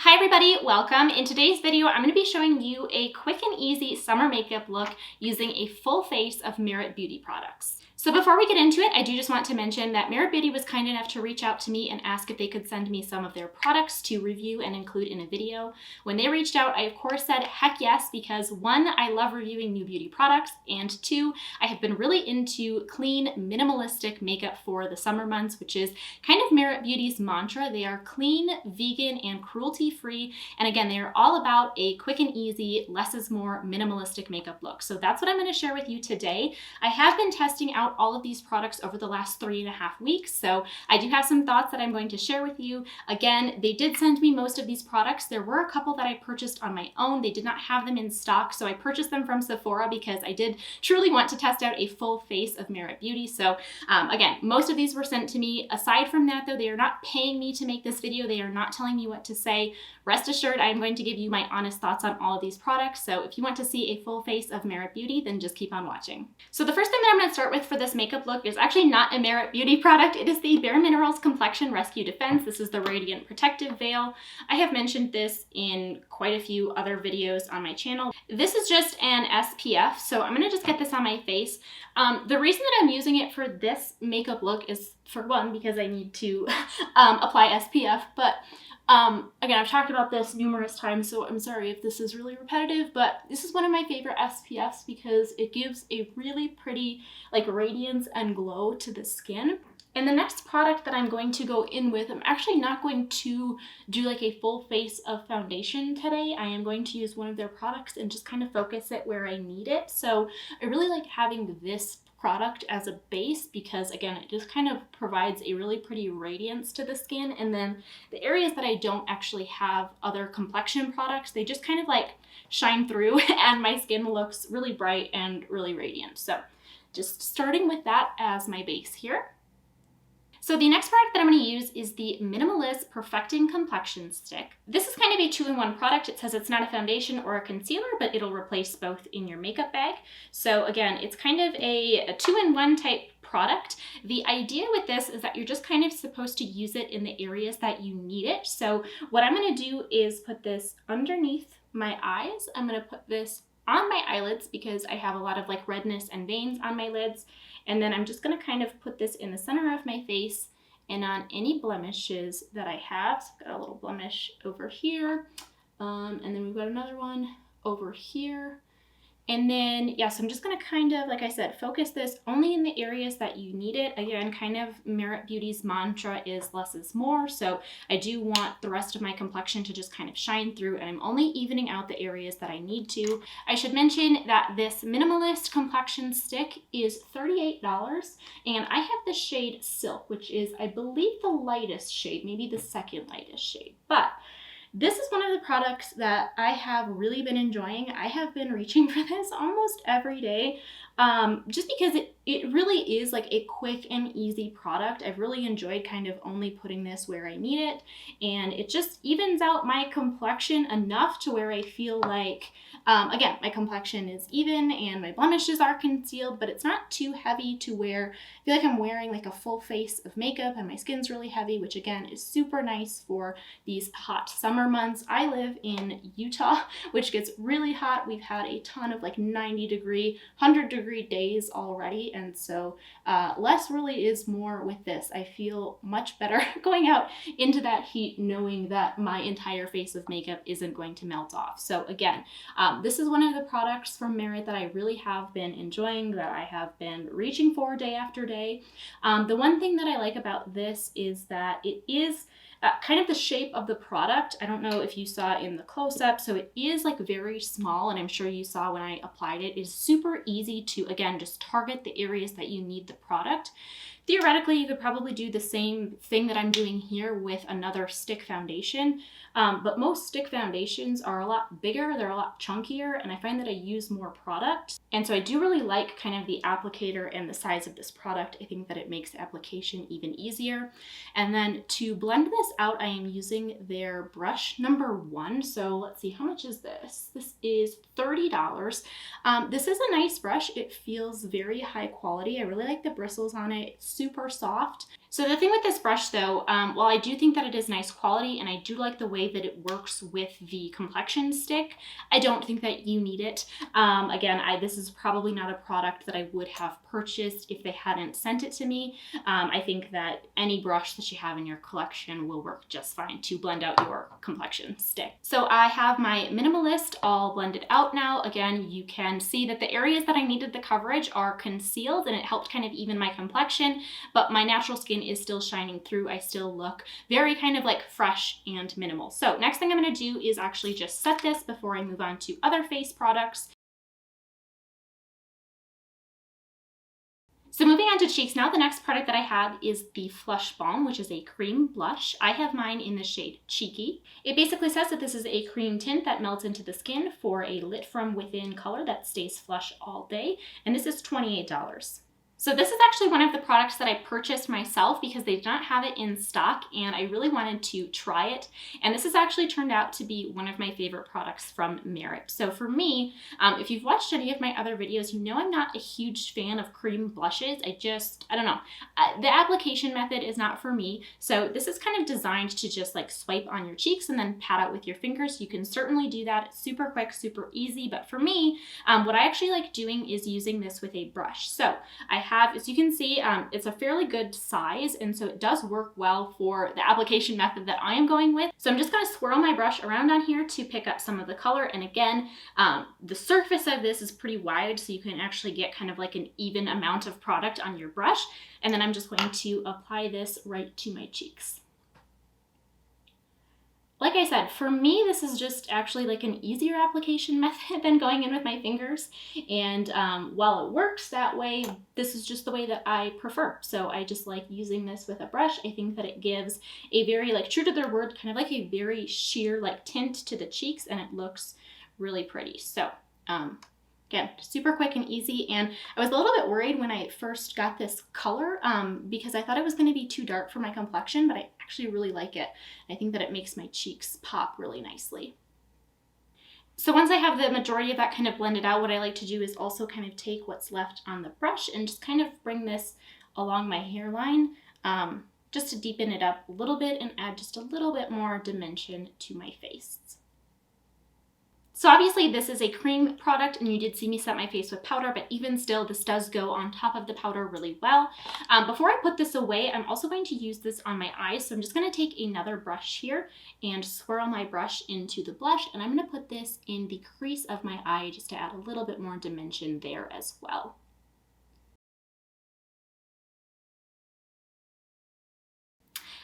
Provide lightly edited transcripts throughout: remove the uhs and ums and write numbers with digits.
Hi everybody, welcome. In today's video, I'm going to be showing you a quick and easy summer makeup look using a full face of Merit Beauty products. So before we get into it, I do just want to mention that Merit Beauty was kind enough to reach out to me and ask if they could send me some of their products to review and include in a video. When they reached out, I of course said heck yes, because one, I love reviewing new beauty products, and two, I have been really into clean, minimalistic makeup for the summer months, which is kind of Merit Beauty's mantra. They are clean, vegan, and cruelty-free, and again, they are all about a quick and easy, less is more minimalistic makeup look. So that's what I'm going to share with you today. I have been testing out all of these products over the last 3.5 weeks, so I do have some thoughts that I'm going to share with you. Again, they did send me most of these products. There were a couple that I purchased on my own. They did not have them in stock, so I purchased them from Sephora because I did truly want to test out a full face of Merit Beauty. So again, most of these were sent to me. Aside from that though, they are not paying me to make this video. They are not telling me what to say. Rest assured, I'm going to give you my honest thoughts on all of these products. So if you want to see a full face of Merit Beauty, then just keep on watching. So the first thing that I'm going to start with for this makeup look is actually not a Merit Beauty product. It is the Bare Minerals Complexion Rescue Defense. This is the Radiant Protective Veil. I have mentioned this in quite a few other videos on my channel. This is just an SPF, so I'm going to just get this on my face. The reason that I'm using it for this makeup look is, for one, because I need to apply SPF, but again, I've talked about this numerous times, so I'm sorry if this is really repetitive, but this is one of my favorite SPFs because it gives a really pretty like radiance and glow to the skin. And the next product that I'm going to go in with, I'm actually not going to do like a full face of foundation today. I am going to use one of their products and just kind of focus it where I need it. So I really like having this product as a base because again, it just kind of provides a really pretty radiance to the skin. And then the areas that I don't actually have other complexion products, they just kind of like shine through and my skin looks really bright and really radiant. So just starting with that as my base here. So the next product that I'm going to use is the Minimalist Perfecting Complexion Stick. This is kind of a 2-in-1 product. It says it's not a foundation or a concealer, but it'll replace both in your makeup bag. So again, it's kind of a 2-in-1 type product. The idea with this is that you're just kind of supposed to use it in the areas that you need it. So what I'm going to do is put this underneath my eyes. I'm going to put this on my eyelids because I have a lot of like redness and veins on my lids. And then I'm just going to kind of put this in the center of my face and on any blemishes that I have. So I've got a little blemish over here. And then we've got another one over here. And then, yes, I'm just going to kind of, like I said, focus this only in the areas that you need it. Again, kind of Merit Beauty's mantra is less is more. So I do want the rest of my complexion to just kind of shine through, and I'm only evening out the areas that I need to. I should mention that this Minimalist Complexion Stick is $38, and I have the shade Silk, which is, I believe, the lightest shade, maybe the second lightest shade. But this is one of the products that I have really been enjoying. I have been reaching for this almost every day just because it really is like a quick and easy product. I've really enjoyed kind of only putting this where I need it, and it just evens out my complexion enough to where I feel like, again, my complexion is even and my blemishes are concealed, but it's not too heavy to where I feel like I'm wearing like a full face of makeup and my skin's really heavy, which again is super nice for these hot summer months. I live in Utah, which gets really hot. We've had a ton of like 90-degree, 100-degree days already, and so less really is more with this. I feel much better going out into that heat knowing that my entire face of makeup isn't going to melt off. So again, this is one of the products from Merit that I really have been enjoying, that I have been reaching for day after day. The one thing that I like about this is that it is kind of the shape of the product. I don't know if you saw in the close-up, so it is like very small, and I'm sure you saw when I applied it. It's super easy to, again, just target the areas that you need the product. Theoretically, you could probably do the same thing that I'm doing here with another stick foundation, but most stick foundations are a lot bigger, they're a lot chunkier, and I find that I use more product. And so I do really like kind of the applicator and the size of this product. I think that it makes application even easier. And then to blend this out, I am using their brush number 1. So let's see, how much is this? This is $30. This is a nice brush. It feels very high quality. I really like the bristles on it. It's super soft. So the thing with this brush though, while I do think that it is nice quality and I do like the way that it works with the complexion stick, I don't think that you need it. Again, this is probably not a product that I would have purchased if they hadn't sent it to me. I think that any brush that you have in your collection will work just fine to blend out your complexion stick. So I have my Minimalist all blended out now. Again, you can see that the areas that I needed the coverage are concealed and it helped kind of even my complexion, but my natural skin is still shining through. I still look very kind of like fresh and minimal. So next thing I'm going to do is actually just set this before I move on to other face products. So moving on to cheeks now, the next product that I have is the Blush Balm, which is a cream blush. I have mine in the shade Cheeky. It basically says that this is a cream tint that melts into the skin for a lit from within color that stays flush all day, and this is $28. So this is actually one of the products that I purchased myself because they did not have it in stock and I really wanted to try it. And this has actually turned out to be one of my favorite products from Merit. So for me, if you've watched any of my other videos, you know I'm not a huge fan of cream blushes. I don't know. The application method is not for me. So this is kind of designed to just like swipe on your cheeks and then pat out with your fingers. You can certainly do that. It's super quick, super easy. But for me, what I actually like doing is using this with a brush. So I have, as you can see, it's a fairly good size, and so it does work well for the application method that I am going with. So I'm just going to swirl my brush around on here to pick up some of the color, and again, the surface of this is pretty wide, so you can actually get kind of like an even amount of product on your brush, and then I'm just going to apply this right to my cheeks. Like I said, for me, this is just actually like an easier application method than going in with my fingers. And while it works that way, this is just the way that I prefer. So I just like using this with a brush. I think that it gives a very, like, true to their word, kind of like a very sheer like tint to the cheeks, and it looks really pretty. So again, super quick and easy, and I was a little bit worried when I first got this color because I thought it was going to be too dark for my complexion, but I actually really like it. I think that it makes my cheeks pop really nicely. So once I have the majority of that kind of blended out, what I like to do is also kind of take what's left on the brush and just kind of bring this along my hairline just to deepen it up a little bit and add just a little bit more dimension to my face. So obviously this is a cream product and you did see me set my face with powder, but even still this does go on top of the powder really well. Before I put this away, I'm also going to use this on my eyes. So I'm just going to take another brush here and swirl my brush into the blush, and I'm going to put this in the crease of my eye just to add a little bit more dimension there as well.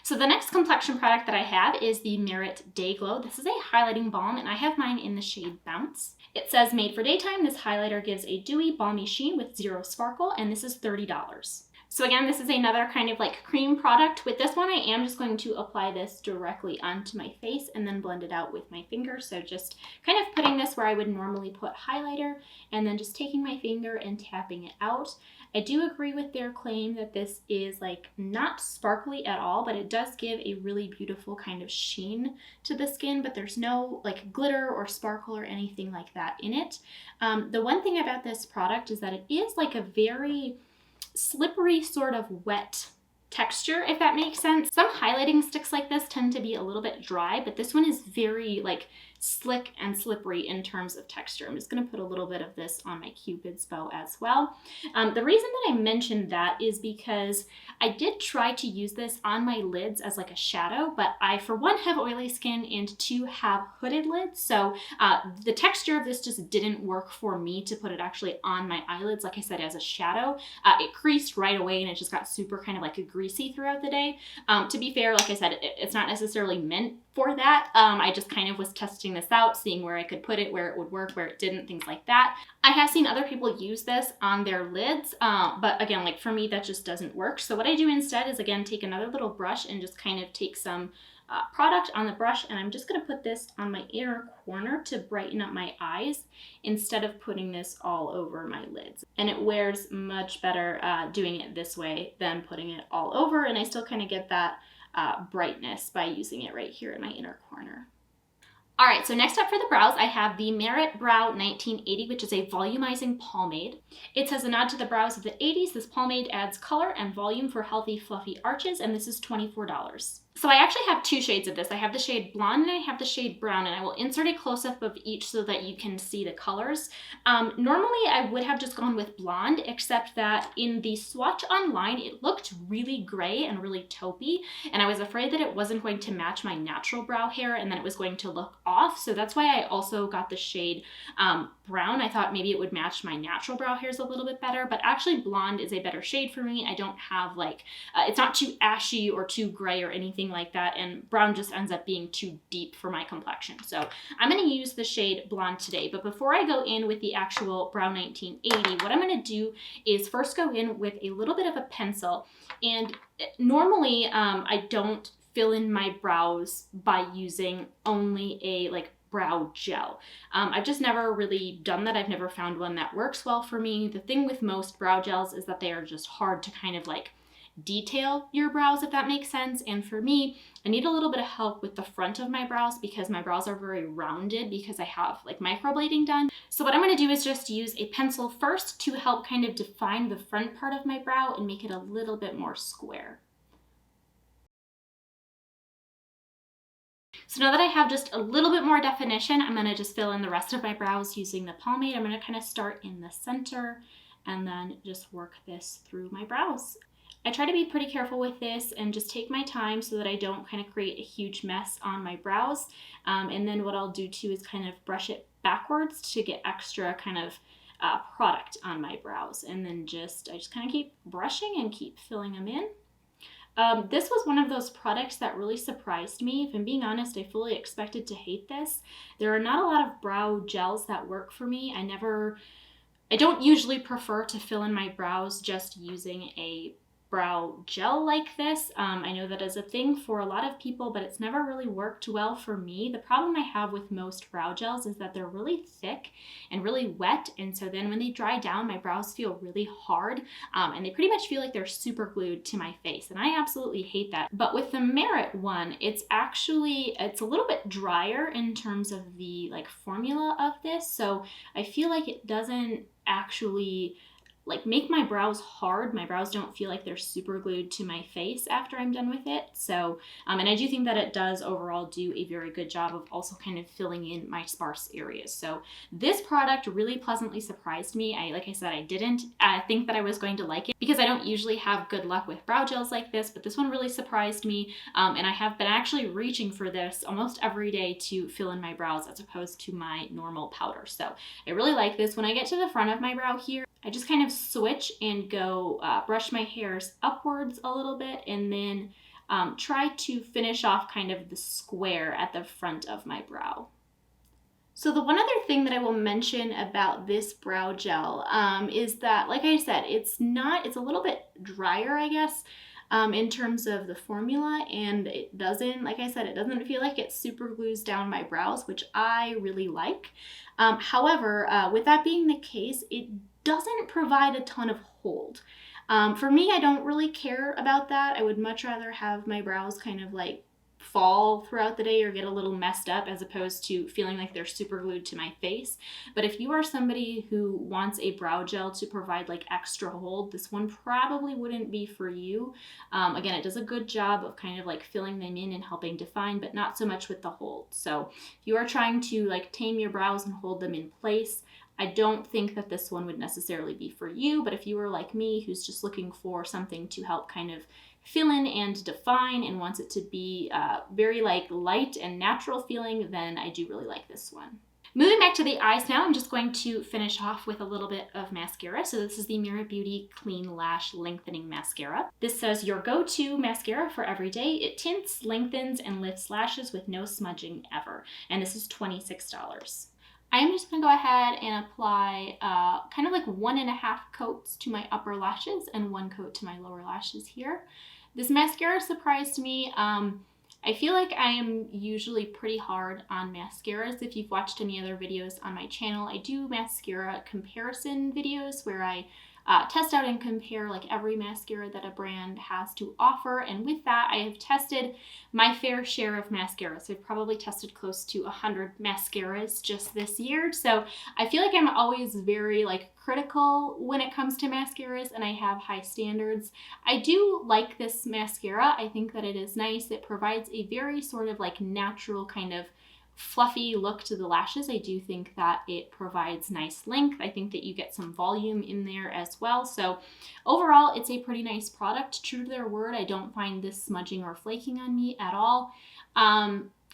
So the next complexion product that I have is the Merit Day Glow. This is a highlighting balm, and I have mine in the shade Bounce. It says made for daytime. This highlighter gives a dewy, balmy sheen with zero sparkle, and this is $30. So again, this is another kind of like cream product. With this one, I am just going to apply this directly onto my face and then blend it out with my finger. So just kind of putting this where I would normally put highlighter and then just taking my finger and tapping it out. I do agree with their claim that this is like not sparkly at all, but it does give a really beautiful kind of sheen to the skin, but there's no like glitter or sparkle or anything like that in it. The one thing about this product is that it is like a very slippery sort of wet texture, if that makes sense. Some highlighting sticks like this tend to be a little bit dry, but this one is very like slick and slippery in terms of texture. I'm just going to put a little bit of this on my Cupid's bow as well. The reason that I mentioned that is because I did try to use this on my lids as like a shadow, but I, for one, have oily skin, and two, have hooded lids. So the texture of this just didn't work for me to put it actually on my eyelids, like I said, as a shadow. It creased right away and it just got super kind of like greasy throughout the day. To be fair, like I said, it's not necessarily meant for that. I just kind of was testing this out, seeing where I could put it, where it would work, where it didn't, things like that. I have seen other people use this on their lids, but again, like for me, that just doesn't work. So what I do instead is, again, take another little brush and just kind of take some product on the brush, and I'm just going to put this on my inner corner to brighten up my eyes instead of putting this all over my lids. And it wears much better doing it this way than putting it all over, and I still kind of get that brightness by using it right here in my inner corner. All right, so next up for the brows, I have the Merit Brow 1980, which is a volumizing pomade. It says a nod to the brows of the 80s. This pomade adds color and volume for healthy, fluffy arches, and this is $24. So I actually have two shades of this. I have the shade Blonde and I have the shade Brown, and I will insert a close-up of each so that you can see the colors. Normally I would have just gone with Blonde, except that in the swatch online, it looked really gray and really taupey, and I was afraid that it wasn't going to match my natural brow hair and then it was going to look off. So that's why I also got the shade Brown. I thought maybe it would match my natural brow hairs a little bit better, but actually Blonde is a better shade for me. I don't have like, it's not too ashy or too gray or anything like that, and Brown just ends up being too deep for my complexion. So I'm going to use the shade Blonde today, but before I go in with the actual Brow 1980, what I'm going to do is first go in with a little bit of a pencil, and normally I don't fill in my brows by using only a brow gel. I've just never really done that. I've never found one that works well for me. The thing with most brow gels is that they are just hard to kind of detail your brows, if that makes sense. And for me, I need a little bit of help with the front of my brows because my brows are very rounded because I have microblading done. So what I'm going to do is just use a pencil first to help kind of define the front part of my brow and make it a little bit more square. So now that I have just a little bit more definition, I'm going to just fill in the rest of my brows using the pomade. I'm going to kind of start in the center and then just work this through my brows. I try to be pretty careful with this and just take my time so that I don't kind of create a huge mess on my brows. And then what I'll do too is kind of brush it backwards to get extra kind of product on my brows. And then I just kind of keep brushing and keep filling them in. This was one of those products that really surprised me. If I'm being honest, I fully expected to hate this. There are not a lot of brow gels that work for me. I don't usually prefer to fill in my brows just using a brow gel like this. I know that is a thing for a lot of people, but it's never really worked well for me. The problem I have with most brow gels is that they're really thick and really wet, and so then when they dry down, my brows feel really hard, and they pretty much feel like they're super glued to my face, and I absolutely hate that. But with the Merit one, it's a little bit drier in terms of the formula of this, so I feel like it doesn't actually make my brows hard. My brows don't feel like they're super glued to my face after I'm done with it. So, and I do think that it does overall do a very good job of also kind of filling in my sparse areas. So this product really pleasantly surprised me. Like I said, I didn't think that I was going to like it because I don't usually have good luck with brow gels like this, but this one really surprised me. And I have been actually reaching for this almost every day to fill in my brows as opposed to my normal powder. So I really like this. When I get to the front of my brow here, I just kind of switch and go brush my hairs upwards a little bit and then try to finish off kind of the square at the front of my brow. So the one other thing that I will mention about this brow gel is that, like I said, it's a little bit drier, I guess, in terms of the formula, and it doesn't, like I said, it doesn't feel like it super glues down my brows, which I really like. However, with that being the case, it doesn't provide a ton of hold. For me, I don't really care about that. I would much rather have my brows kind of fall throughout the day or get a little messed up as opposed to feeling like they're super glued to my face. But if you are somebody who wants a brow gel to provide extra hold, this one probably wouldn't be for you. Again, it does a good job of kind of filling them in and helping define, but not so much with the hold. So if you are trying to tame your brows and hold them in place, I don't think that this one would necessarily be for you, but if you are like me, who's just looking for something to help kind of fill in and define and wants it to be very light and natural feeling, then I do really like this one. Moving back to the eyes now, I'm just going to finish off with a little bit of mascara. So this is the Merit Beauty Clean Lash Lengthening Mascara. This says your go-to mascara for every day. It tints, lengthens, and lifts lashes with no smudging ever. And this is $26. I am just going to go ahead and apply kind of 1.5 coats to my upper lashes and 1 coat to my lower lashes here. This mascara surprised me. I feel like I am usually pretty hard on mascaras. If you've watched any other videos on my channel, I do mascara comparison videos where I test out and compare like every mascara that a brand has to offer. And with that, I have tested my fair share of mascaras. So I've probably tested close to 100 mascaras just this year. So I feel like I'm always very like critical when it comes to mascaras, and I have high standards. I do like this mascara. I think that it is nice. It provides a very sort of like natural kind of fluffy look to the lashes. I do think that it provides nice length. I think that you get some volume in there as well. So overall, it's a pretty nice product. True to their word, I don't find this smudging or flaking on me at all.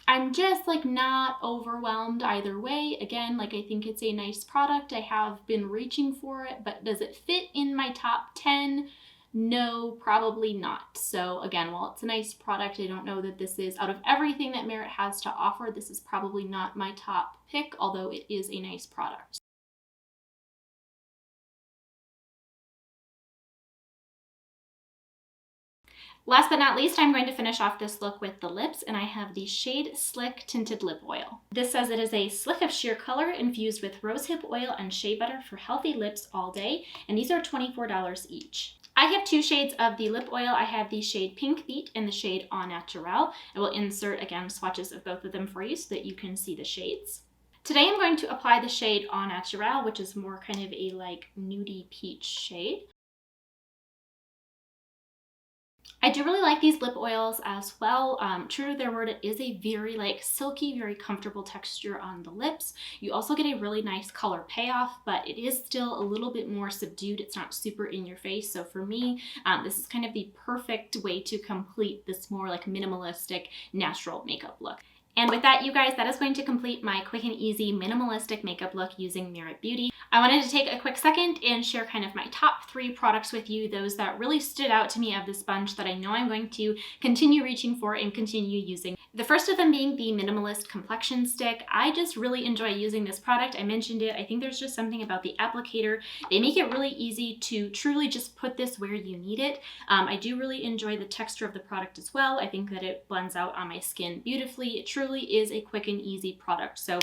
I'm just like not overwhelmed either way. Again, like I think it's a nice product. I have been reaching for it, but does it fit in my top 10? No, probably not. So again, while it's a nice product, I don't know that this is, out of everything that Merit has to offer, this is probably not my top pick, although it is a nice product. Last but not least, I'm going to finish off this look with the lips, and I have the Shade Slick Tinted Lip Oil. This says it is a slick of sheer color infused with rosehip oil and shea butter for healthy lips all day, and these are $24 each. I have two shades of the lip oil. I have the shade Pink Beet and the shade Au Naturel. I will insert, again, swatches of both of them for you so that you can see the shades. Today I'm going to apply the shade Au Naturel, which is more kind of a like nudie peach shade. I do really like these lip oils as well. True to their word, it is a very like silky, very comfortable texture on the lips. You also get a really nice color payoff, but it is still a little bit more subdued. It's not super in your face. So for me, this is kind of the perfect way to complete this more like minimalistic, natural makeup look. And with that, you guys, that is going to complete my quick and easy minimalistic makeup look using Merit Beauty. I wanted to take a quick second and share kind of my top 3 products with you, those that really stood out to me of this bunch that I know I'm going to continue reaching for and continue using. The first of them being the Minimalist Complexion Stick. I just really enjoy using this product. I mentioned it. I think there's just something about the applicator. They make it really easy to truly just put this where you need it. I do really enjoy the texture of the product as well. I think that it blends out on my skin beautifully. It truly is a quick and easy product. So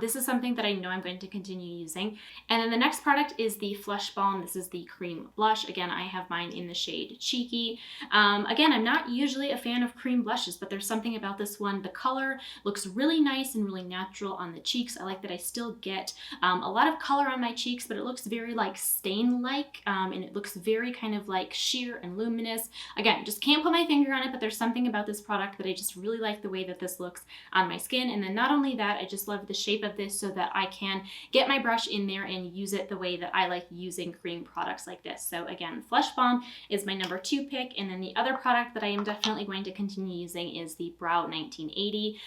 this is something that I know I'm going to continue using. And then the next product is the Flush Balm. This is the cream blush. Again, I have mine in the shade Cheeky. Again, I'm not usually a fan of cream blushes, but there's something about this one. The color looks really nice and really natural on the cheeks. I like that I still get a lot of color on my cheeks, but it looks very like stain-like, and it looks very kind of like sheer and luminous. Again, just can't put my finger on it, but there's something about this product that I just really like the way that this looks on my skin. And then not only that, I just love the shape of this so that I can get my brush in there and use it the way that I like using cream products like this. So again, Flush Balm is my number 2 pick. And then the other product that I am definitely going to continue using is the Brow 1980.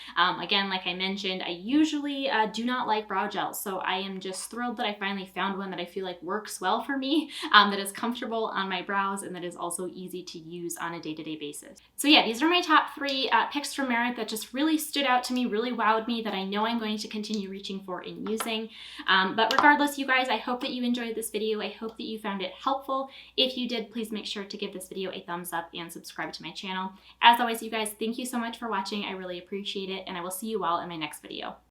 Again, like I mentioned, I usually do not like brow gels. So I am just thrilled that I finally found one that I feel like works well for me, that is comfortable on my brows and that is also easy to use on a day-to-day basis. So yeah, these are my top 3 picks from Merit that just really stood out to me, really wowed me, that I know I'm going to continue reaching for and using. But regardless, you guys, I hope that you enjoyed this video. I hope that you found it helpful. If you did, please make sure to give this video a thumbs up and subscribe to my channel. As always, you guys, thank you so much for watching. I really appreciate it, and I will see you all in my next video.